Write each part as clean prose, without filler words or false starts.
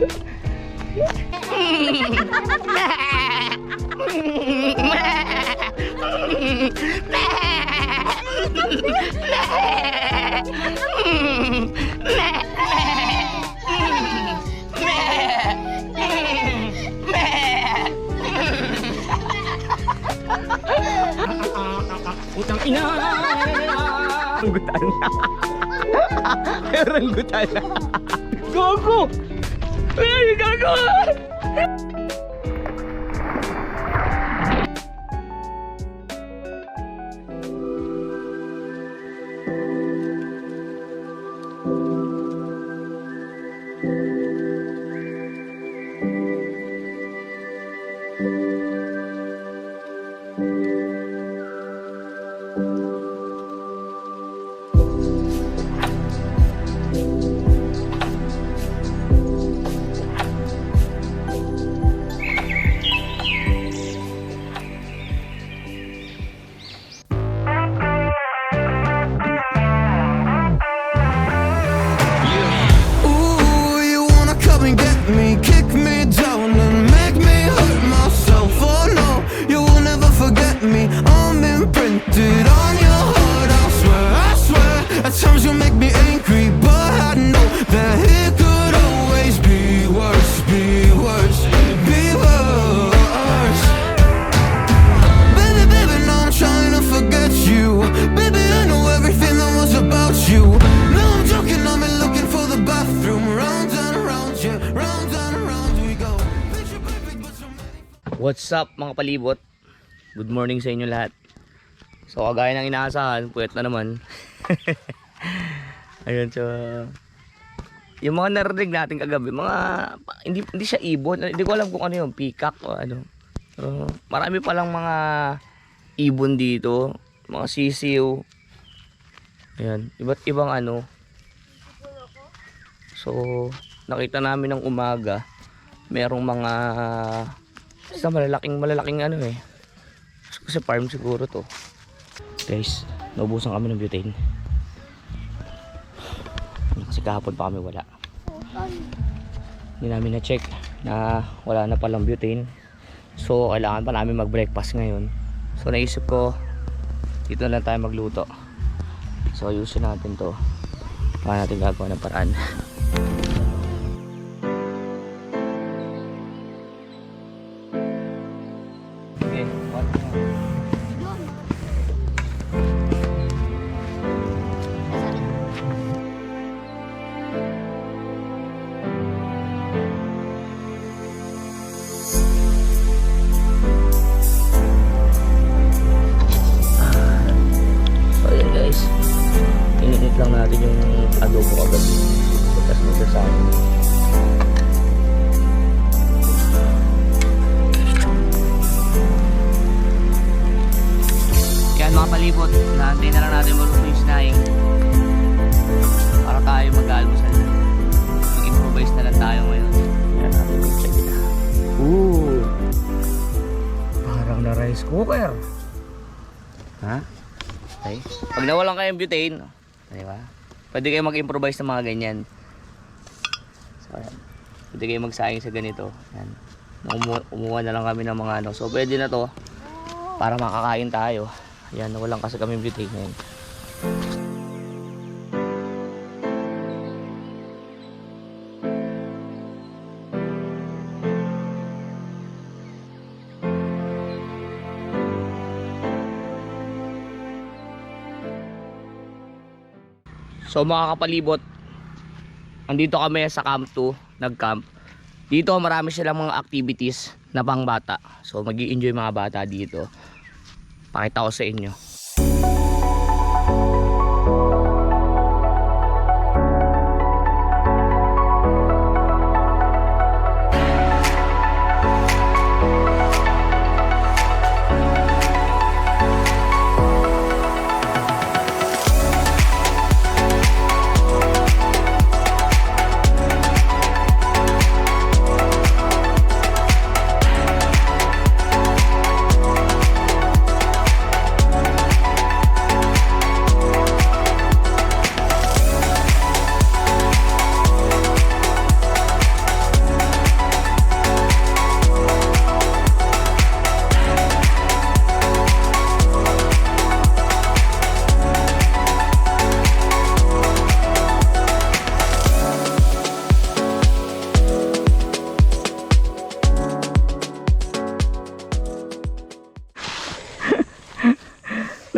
Utang ina. Ranggutan na. Ranggutan na. Gogo. Ay, gago. What's up mga palibot? Good morning sa inyo lahat. So kagaya ng inaasahan, puyat na naman. Ayun, so yung mga narinig natin kagabi, mga hindi siya ibon. Hindi ko alam kung ano yung peacock o ano. So, marami palang mga ibon dito, mga sisiw. Ayan, iba't ibang ano. So nakita namin ng umaga, merong mga basta malalaking ano eh. Kasi farm siguro to. Guys, naubusan kami ng butane. Kasi kahapon pa kami wala. Hindi namin na-check na wala na palang butane. So kailangan pa namin mag-breakfast ngayon. So naisip ko, dito na lang tayo magluto. So ayusin natin to. Paano natin gagawa ng paraan. Lang natin yung adobo kagabi pagkas magsasabi. Yan mga palibot, naantay na lang natin maluto yung sinaing para tayo mag-almusal na. Mag-improvise na lang tayo ngayon. Yan natin yung check it out. Ooh, parang na rice cooker. Ha? Okay. Pag nawalan kayong butane, diba? Pwede kayo mag-improvise ng mga ganyan. So, ayan. Pwede kayo magsaing sa ganito. Ayan. Umuha na lang kami ng mga ano. So, pwede na to para makakain tayo. Ayan, walang kasi kami butane ngayon. So mga kapalibot, andito kami sa Camp 2, nag-camp. Dito marami silang mga activities na pang bata. So mag-i-enjoy mga bata dito. Pakita ko sa inyo.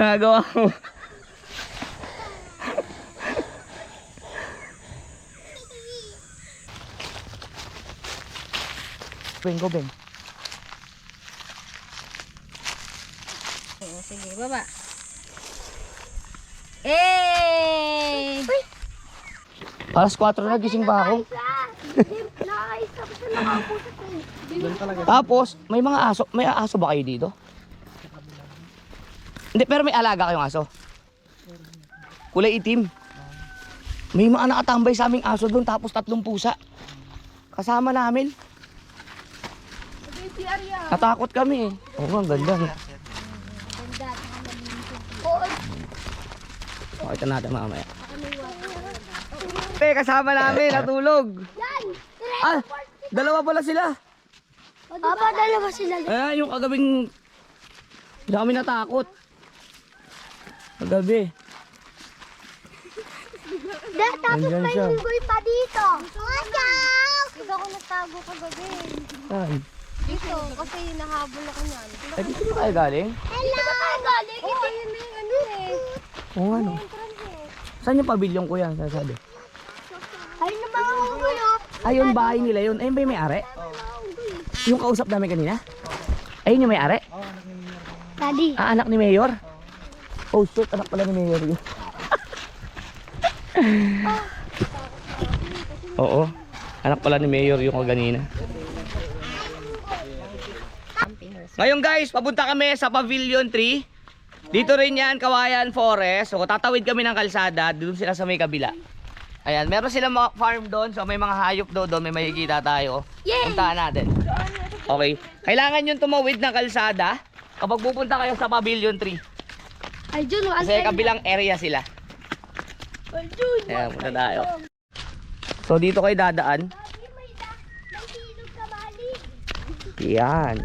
Nagawa mo. Beng, go Beng. Sige, baba. Eh! Alas 4 na, gising pa ako. Tapos, may mga aso. May aso ba kayo dito? Hindi, pero may alaga kayong aso. Kulay itim. May mga nakatambay sa aming aso doon, tapos 3 pusa. Kasama namin. Natakot kami eh. Oo, ang ganda. Pakita natin mamaya. Kasama namin, natulog. Ah, dalawa pala sila. Papa, dalawa sila. Yung kagabing hindi kami natakot. Kagabi. Tapos Nandyan may siya. unggoy pa dito. Wow! Hindi ako nagtago kagabi. Ay, Dito, kasi nahabol ako niyan. ay dito ba tayo galing? Hello! Dito ba tayo galing? Oo, yun na yung ano eh. Oo ano. Saan yung pavilion ko yan? Sasabi. Ayun na mga unggoy oh. Ay, yung bahay nila yun. Ayun ba yung may-ari? Yung kausap namin kanina? Ayun yung may-ari? Daddy. Ah, anak ni Mayor? Oh shit, anak pala ni Mayor yun. Oo, anak pala ni Mayor yung kaganina. Ngayon guys, papunta kami sa Pavilion 3. Dito rin yan, Kawayan Forest. So tatawid kami ng kalsada, doon sila sa may kabila. Ayan, meron silang mga farm doon. So may mga hayop doon, may makikita tayo. Puntahan natin. Okay, kailangan yung tumawid ng kalsada kapag pupunta kayo sa Pavilion 3. Ay, Jun, Kasi kabilang area sila. Ayan, punta tayo. So dito kayo dadaan. Yan.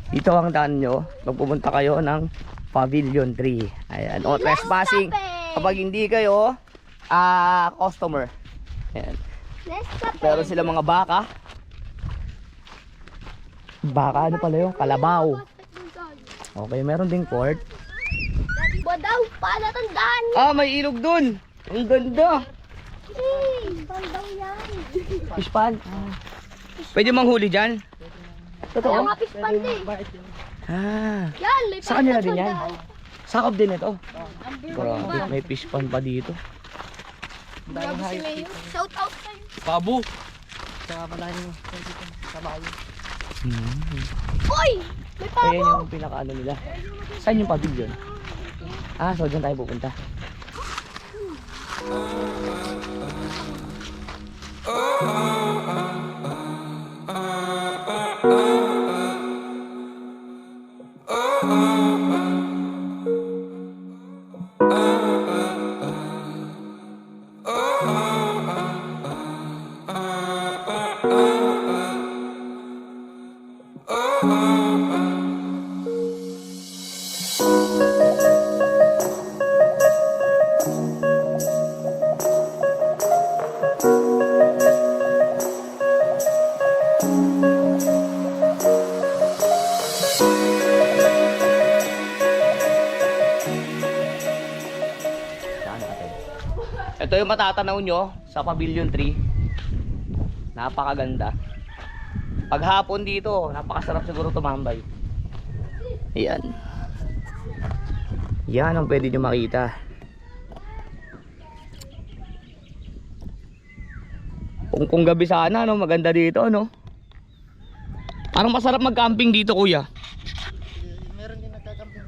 Dito ang daan nyo pag pupunta kayo ng Pavilion 3. Ayan. O trespassing kapag hindi kayo customer. Ayan. Pero sila mga baka. Baka ano pala yun? Kalabaw. Okay, meron ding court. Badaw, paano tandaan niya? Ah, may ilog dun. Ang ganda. Bandaw yan. Fish pan. Pwede manghuli dyan? Kaya Totoo? nga pispan din. Ah. Yan, may Sa kanila din yan? tandaan. Sakop din ito. Grabe, may fish pan pa dito. Grabe si Mayor. Shout out kayo. Pabo. Uy! May pabo! Ayan yung pinakaano nila. Saan yung pavilion? Ah, so dyan tayo pupunta. Ito yung matatanaw nyo sa Pavilion 3. Napakaganda. Paghapon dito, napakasarap siguro tumambay. Ayan. Yan ang pwede nyo makita. Kung gabi sana, no, maganda dito, no? Parang masarap mag-camping dito, kuya. Meron din nagkakamping.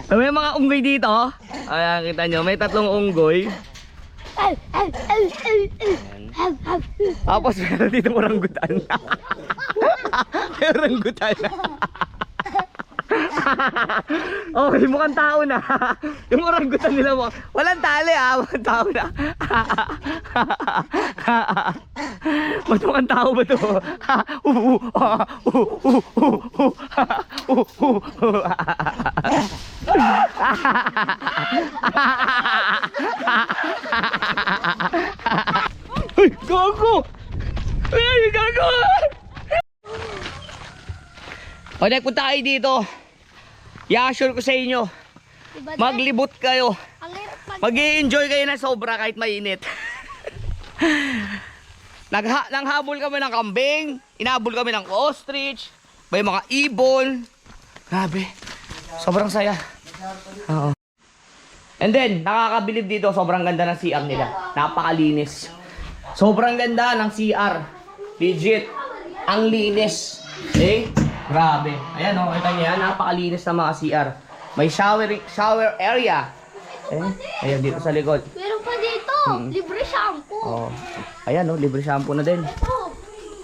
May mga unggoy dito. Ayan, kita nyo, may 3 unggoy. Tapos meron dito oranggutan. May oranggutan. Okay, mukhang tao na. Yung oranggutan nila mo. Walang tali walang tao na. Mukhang tao ba to? Uy, gago! Uy, gago! O, punta kayo dito. I-assure ko sa inyo, maglibot kayo. Mag-i-enjoy kayo na sobra kahit mainit. Nanghabol kami ng kambing, inabol kami ng ostrich, may mga ibon. Grabe, sobrang saya. Oo. And then, nakakabilib dito, sobrang ganda ng CR nila. Napakalinis. Sobrang ganda ng CR. Legit. Ang linis. Eh, grabe. Ayan o, kita niyo yan. Napakalinis ng mga CR. May shower area. Eh, ayan dito sa likod. Meron pa dito. Libre shampoo. Oh. Ayan o, libre shampoo na din. Ito.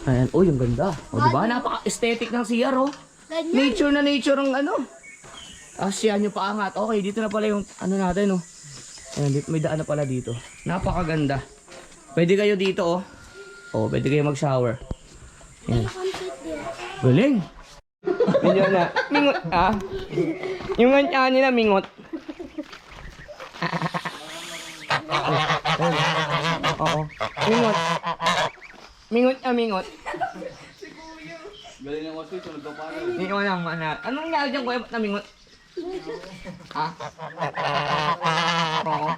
Ayan, oh, yung ganda. O, diba? Napaka-aesthetic ng CR o. Ganyan. Nature na nature ang ano. Asya nyo paangat. Okay, dito na pala yung ano natin, oh. Ayan, dito, may daan na pala dito. Napakaganda. Pwede kayo dito, oh. Oh, pwede kayo mag-shower. Ayan. Galing. Medyo na. Mingot, ah. Yung ngantya nila, mingot. Oo. Mingot. Mingot, mingot. Galing yung kasi, sunod ka pa. Hindi ko lang, mana. Anong nangyari dyan, kuya? Ba't namingot? Ha? Oo.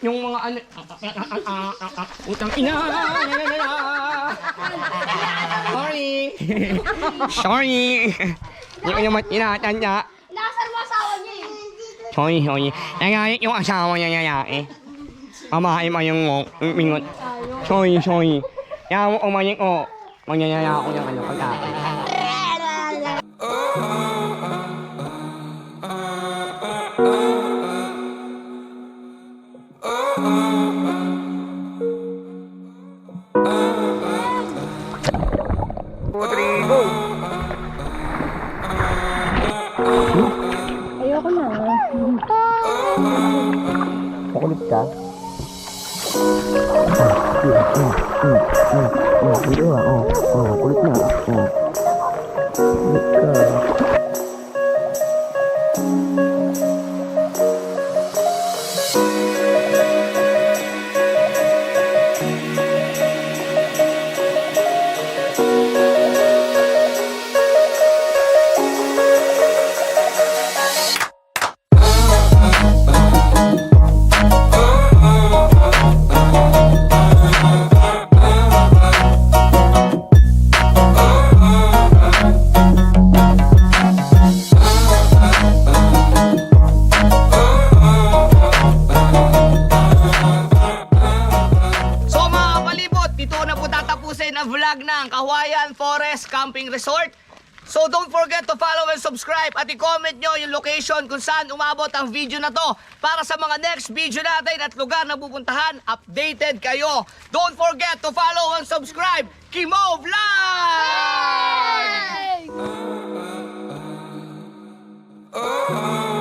Yung mga ano... Utang ina! Sorry! Sorry! Hindi ko naman tinatanda. Nasaan mo asawa niya eh? Sorry, sorry. Nangyayik yung asawa niya yayaki. Pamahay mo yung mingot. Sorry, sorry. Kaya mo umayin ko. Mangyayaya ako yung ano, pagkakay. Rodrigo! Ayoko na. Makulit ka? Kulit na. Kulit ka. Ang vlog ng Kahuayan Forest Camping Resort. So don't forget to follow and subscribe at i-comment nyo yung location kung saan umabot ang video na to para sa mga next video natin at lugar na pupuntahan, updated kayo. Don't forget to follow and subscribe. Kimo Vlog! Hey!